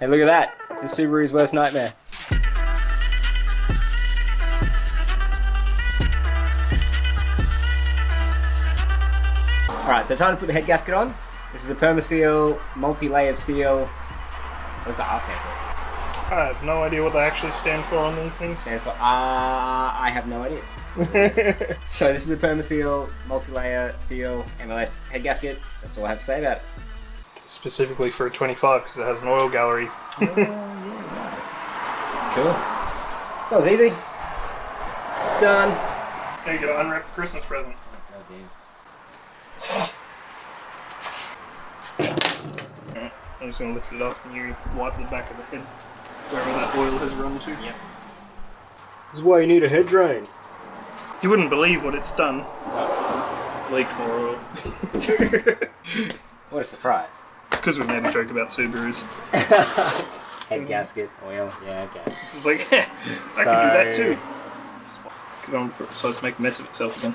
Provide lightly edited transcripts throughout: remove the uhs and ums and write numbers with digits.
Hey, look at that. It's a Subaru's worst nightmare. Alright, so time to put the head gasket on. This is a Permaseal, multi-layered steel. What does the R stand for? I have no idea what they actually stand for on these things. Stands for I have no idea. So this is a Permaseal, multi-layer steel, MLS head gasket. That's all I have to say about it. Specifically for a 25 because it has an oil gallery. Oh, yeah, right. Cool. That was easy. Done. Now you gotta unwrap the Christmas present. Alright, I'm just gonna lift it off and you wipe the back of the head wherever that oil has run to. Yep. This is why you need a head drain. You wouldn't believe what it's done. It's leaked more oil. What a surprise. It's because we made a joke about Subarus. Head gasket, oil, yeah, okay. This is like, I can do that too. Let's get on for it so it's make a mess of itself again.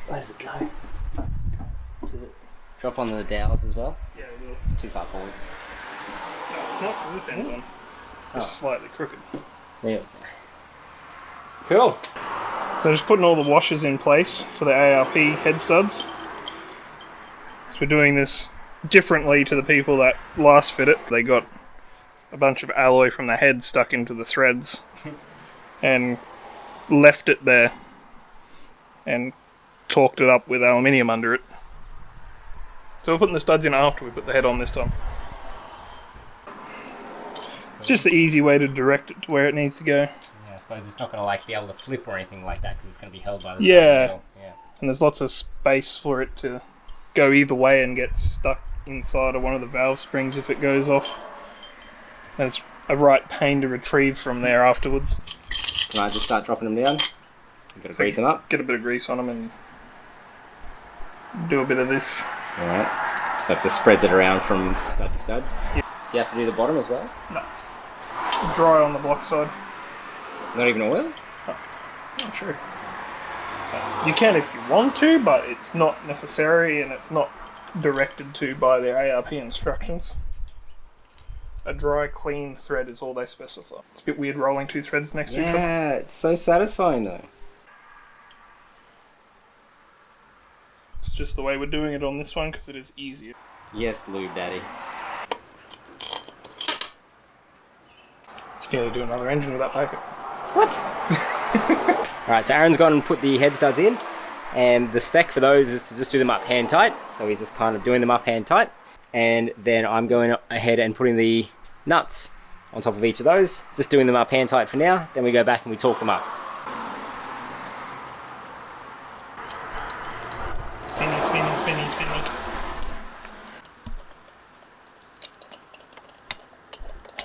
Where's it go? Does it drop on the dowels as well? Yeah, it will. It's too far forwards. No, it's not because this end's on. It's slightly crooked. Yeah. Cool. So just putting all the washers in place for the ARP Head Studs. So we're doing this differently to the people that last fit it. They got a bunch of alloy from the head stuck into the threads and left it there and torqued it up with aluminium under it. So we're putting the studs in after we put the head on this time. It's just the easy way to direct it to where it needs to go. Yeah, I suppose it's not going to like be able to flip or anything like that because it's going to be held by the yeah. Yeah. And there's lots of space for it to go either way and get stuck inside of one of the valve springs if it goes off. And it's a right pain to retrieve from there afterwards. Can I just start dropping them down? You've got to grease them up. Get a bit of grease on them and do a bit of this. Alright. So that just spreads it around from stud to stud. Yeah. Do you have to do the bottom as well? No. Dry on the block side. Not even oil? Not sure. You can if you want to, but it's not necessary and it's not directed to by their ARP instructions. A dry, clean thread is all they specify. It's a bit weird rolling two threads next to each other. Yeah, it's so satisfying though. It's just the way we're doing it on this one because it is easier. Yes, lube daddy. You can nearly do another engine with that packet. What? Alright, so Aaron's gone and put the head studs in, and the spec for those is to just do them up hand tight. So he's just kind of doing them up hand tight, and then I'm going ahead and putting the nuts on top of each of those, just doing them up hand tight for now. Then we go back and we torque them up. Spinny, spinny, spinny, spinny.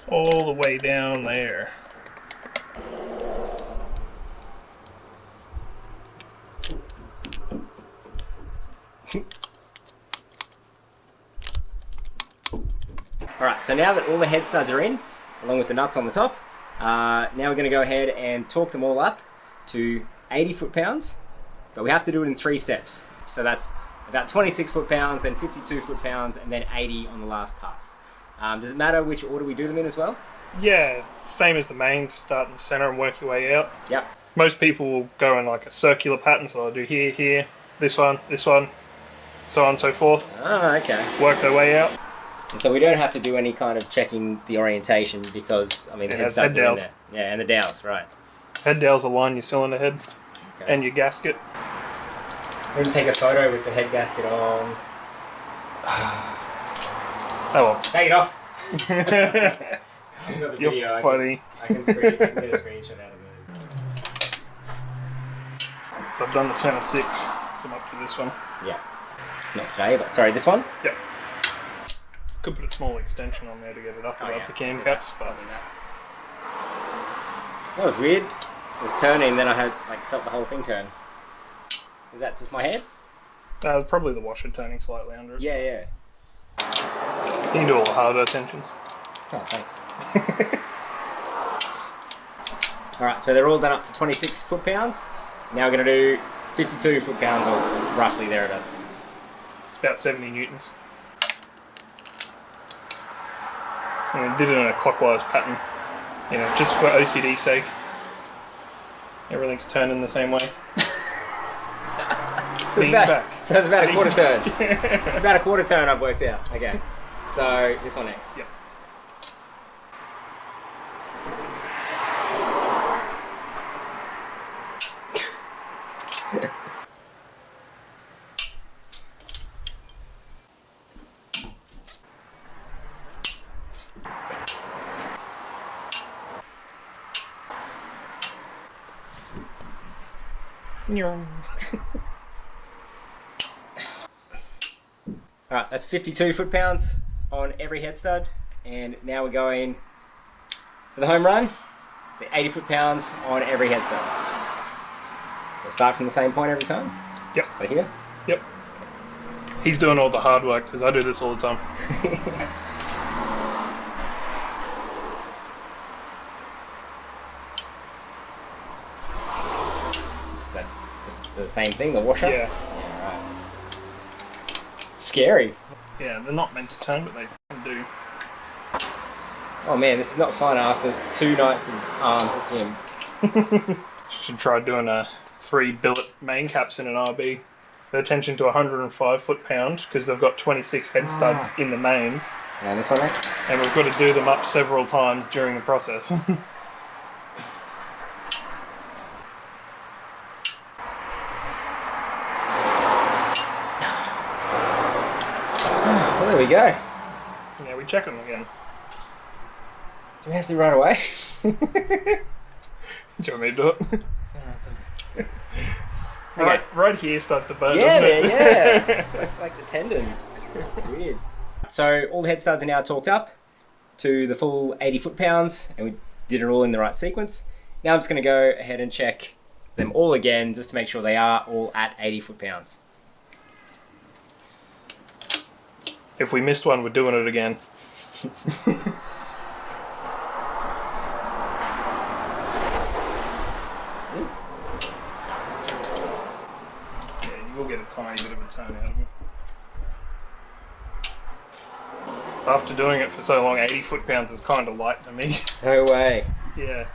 All the way down there. Alright, so now that all the head studs are in, along with the nuts on the top, now we're going to go ahead and torque them all up to 80 foot-pounds, but we have to do it in 3 steps. So that's about 26 foot-pounds, then 52 foot-pounds, and then 80 on the last pass. Does it matter which order we do them in as well? Yeah, same as the mains, start in the center and work your way out. Yep. Most people will go in like a circular pattern, so they'll do here, here, this one, so on and so forth. Oh, okay. Work their way out. And so we don't have to do any kind of checking the orientation because, I mean, the head studs are in there. Yeah, and the dowels, right. Head dowels align your cylinder head and your gasket. We're going to take a photo with the head gasket on. Oh well. Take it off! I've got the You're video. funny. I can get a screenshot out of it. So I've done the center 6, so I'm up to this one. Yeah. Not today, but sorry, this one? Yep. Could put a small extension on there to get it up above the cam caps, but that was weird. It was turning, then I had felt the whole thing turn. Is that just my head? Probably the washer turning slightly under it. Yeah, yeah. You can do all the harder tensions. Oh, thanks. Alright, so they're all done up to 26 foot-pounds. Now we're going to do 52 foot-pounds, or roughly thereabouts. about 70 newtons. And I did it in a clockwise pattern, you know, just for OCD's sake. Everything's turning the same way. So it's about a quarter turn. It's about a quarter turn I've worked out. Okay. So this one next. Yep. Alright, that's 52 foot-pounds on every head stud. And now we're going for the home run, the 80 foot-pounds on every head stud. So start from the same point every time? Yep. So here? Yep. He's doing all the hard work because I do this all the time. Is that just the same thing, the washer? Yeah. Yeah, right. Scary. Yeah, they're not meant to turn, but they do. Oh man, this is not fun after 2 nights of arms at gym. Should try doing 3 billet main caps in an RB. Their tension to 105 foot-pound because they've got 26 head studs in the mains. And this one next? And we've got to do them up several times during the process. Well, there we go. Yeah, we check them again. Do we have to run away? Do you want me to do it? No, it's okay. Okay. Right here starts to burn, Yeah, doesn't it? man, yeah. It's like the tendon. It's weird. So all the head studs are now torqued up to the full 80 foot-pounds, and we did it all in the right sequence. Now I'm just going to go ahead and check them all again just to make sure they are all at 80 foot-pounds. If we missed one, we're doing it again. Yeah, you will get a tiny bit of a turn out of them. After doing it for so long, 80 foot-pounds is kind of light to me. No way. Yeah.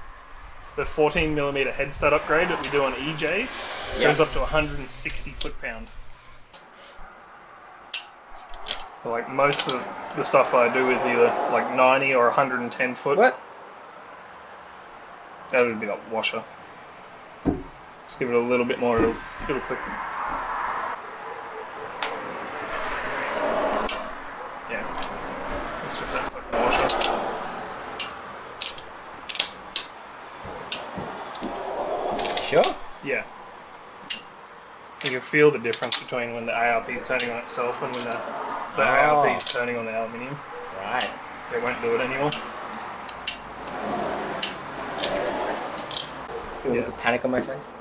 The 14mm head stud upgrade that we do on EJs goes up to 160 foot-pound. Like most of the stuff I do is either like 90 or 110 foot. What? That would be the washer. Just give it a little bit more, it'll click. Yeah. It's just that fucking washer. Sure? Yeah. You can feel the difference between when the ARP is turning on itself and when the ARP is turning on the aluminium. Right. So it won't do it anymore. See a look of panic on my face?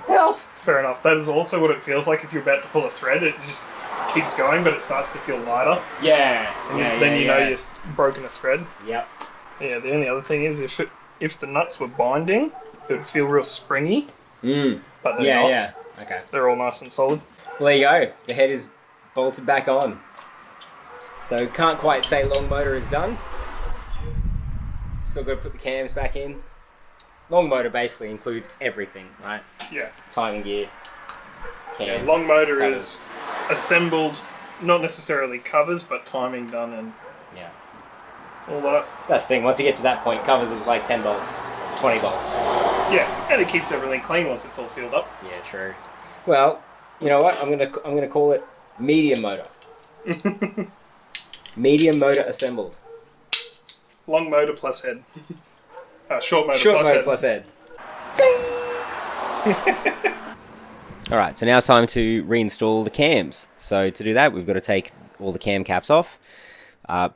Help! It's fair enough. That is also what it feels like if you're about to pull a thread. It just keeps going, but it starts to feel lighter. Yeah. And then you know you've broken a thread. Yep. Yeah, the only other thing is if the nuts were binding, it would feel real springy. But they're not. Yeah. Okay. They're all nice and solid. Well, there you go. The head is bolted back on. So can't quite say long motor is done. Still got to put the cams back in. Long motor basically includes everything, right? Yeah. Timing gear, cams. Yeah, long motor covers. is assembled, not necessarily covers, but timing done and Yeah. all that. That's the thing. Once you get to that point, covers is like 10 bolts, 20 bolts. Yeah, and it keeps everything clean once it's all sealed up. Yeah, true. Well, you know what? I'm gonna call it medium motor. Medium motor assembled. Long motor plus head. Short motor Short plus motor head. plus head. Alright, so now it's time to reinstall the cams. So to do that, we've got to take all the cam caps off,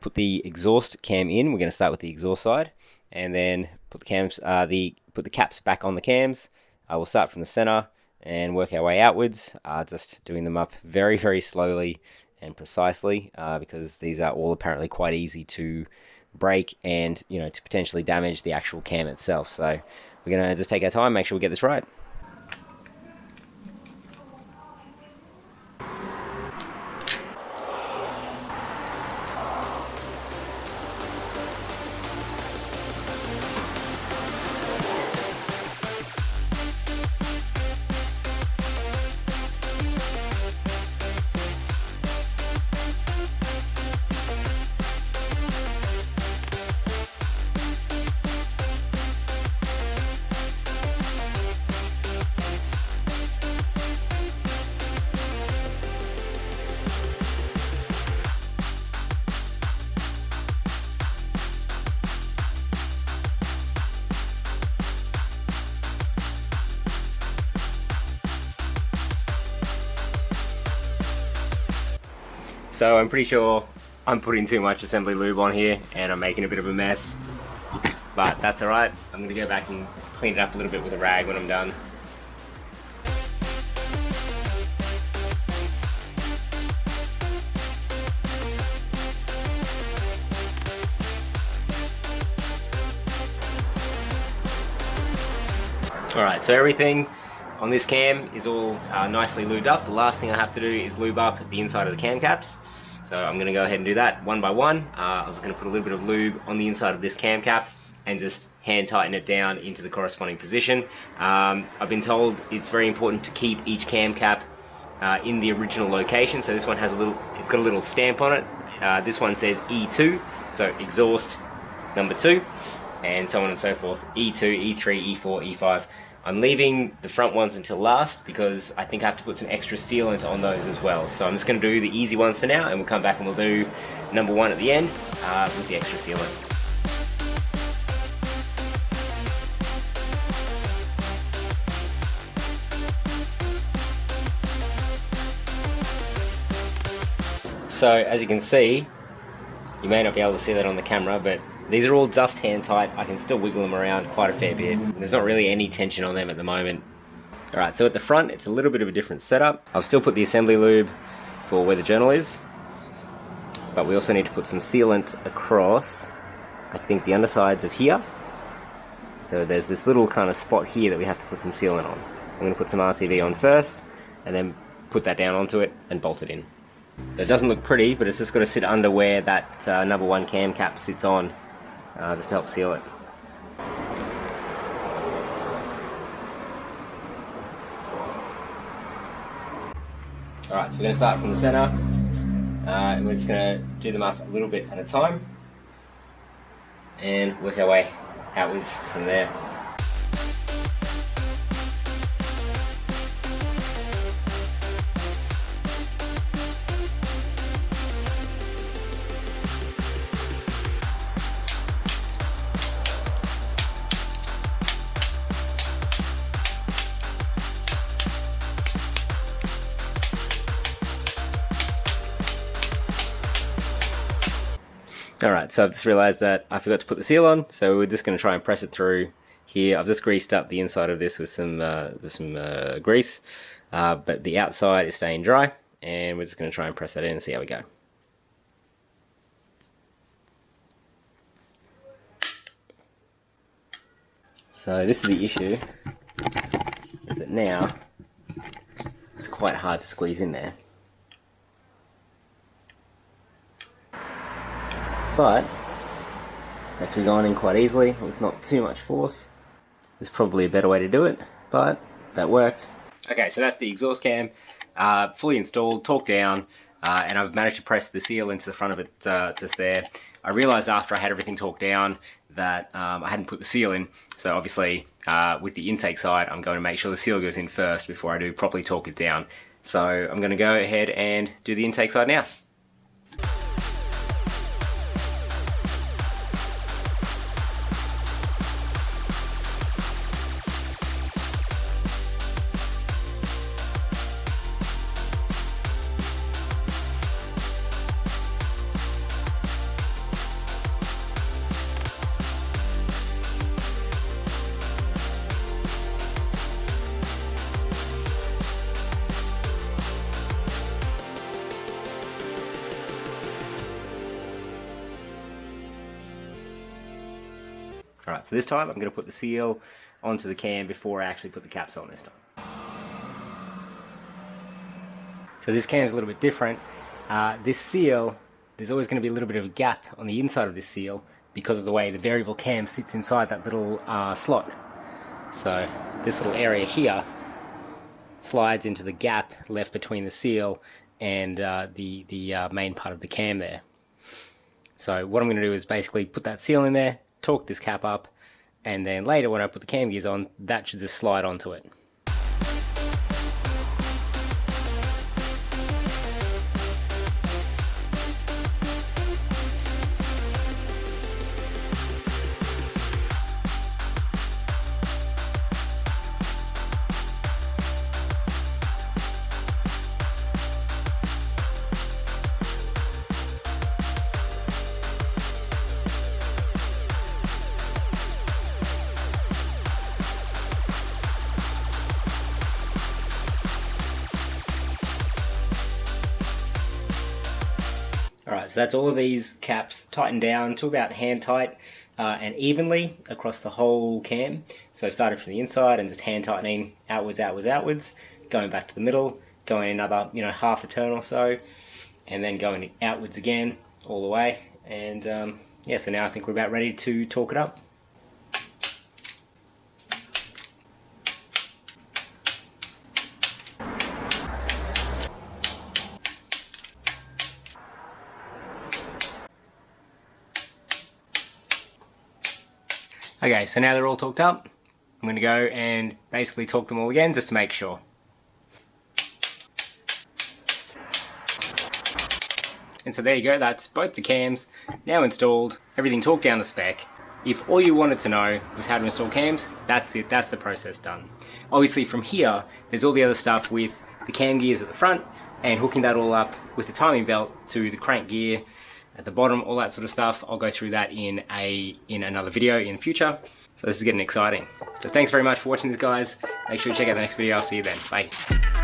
put the exhaust cam in. We're going to start with the exhaust side, and then put the caps back on the cams. We'll start from the center and work our way outwards, just doing them up very, very slowly and precisely, because these are all apparently quite easy to break and, to potentially damage the actual cam itself. So we're going to just take our time, make sure we get this right. So I'm pretty sure I'm putting too much assembly lube on here and I'm making a bit of a mess. But that's alright. I'm going to go back and clean it up a little bit with a rag when I'm done. Alright, so everything on this cam is all nicely lubed up. The last thing I have to do is lube up the inside of the cam caps. So I'm going to go ahead and do that one by one. I was going to put a little bit of lube on the inside of this cam cap and just hand tighten it down into the corresponding position. I've been told it's very important to keep each cam cap in the original location. So this one has it's got a little stamp on it. This one says E2, so exhaust number 2, and so on and so forth. E2, E3, E4, E5. I'm leaving the front ones until last because I think I have to put some extra sealant on those as well. So I'm just going to do the easy ones for now, and we'll come back and we'll do number 1 at the end with the extra sealant. So as you can see, you may not be able to see that on the camera, but these are all just hand tight. I can still wiggle them around quite a fair bit. There's not really any tension on them at the moment. Alright, so at the front it's a little bit of a different setup. I'll still put the assembly lube for where the journal is, but we also need to put some sealant across, I think, the undersides of here. So there's this little kind of spot here that we have to put some sealant on. So I'm going to put some RTV on first, and then put that down onto it and bolt it in. So it doesn't look pretty, but it's just got to sit under where that number 1 cam cap sits on, just to help seal it. Alright, so we're going to start from the center, and we're just going to do them up a little bit at a time, and work our way outwards from there. Alright, so I've just realised that I forgot to put the seal on, so we're just going to try and press it through here. I've just greased up the inside of this with some grease, but the outside is staying dry, and we're just going to try and press that in and see how we go. So this is the issue, is that now it's quite hard to squeeze in there. But it's actually gone in quite easily with not too much force. There's probably a better way to do it, but that worked. Okay, so that's the exhaust cam, fully installed, torqued down, and I've managed to press the seal into the front of it just there. I realised after I had everything torqued down that I hadn't put the seal in, so obviously with the intake side I'm going to make sure the seal goes in first before I do properly torque it down. So I'm going to go ahead and do the intake side now. Alright, so this time I'm going to put the seal onto the cam before I actually put the caps on this time. So this cam is a little bit different. This seal, there's always going to be a little bit of a gap on the inside of this seal because of the way the variable cam sits inside that little slot. So this little area here slides into the gap left between the seal and the main part of the cam there. So what I'm going to do is basically put that seal in there, torque this cap up, and then later when I put the cam gears on, that should just slide onto it. Alright, so that's all of these caps tightened down to about hand tight and evenly across the whole cam. So starting from the inside and just hand tightening outwards, outwards, outwards, going back to the middle, going another, half a turn or so, and then going outwards again all the way. And yeah, so now I think we're about ready to torque it up. Okay, so now they're all torqued up, I'm going to go and basically torque them all again just to make sure. And so there you go, that's both the cams now installed, everything torqued down to spec. If all you wanted to know was how to install cams, that's it, that's the process done. Obviously from here, there's all the other stuff with the cam gears at the front and hooking that all up with the timing belt to the crank gear at the bottom, all that sort of stuff. I'll go through that in another video in the future. So this is getting exciting. So thanks very much for watching this, guys. Make sure you check out the next video. I'll see you then. Bye.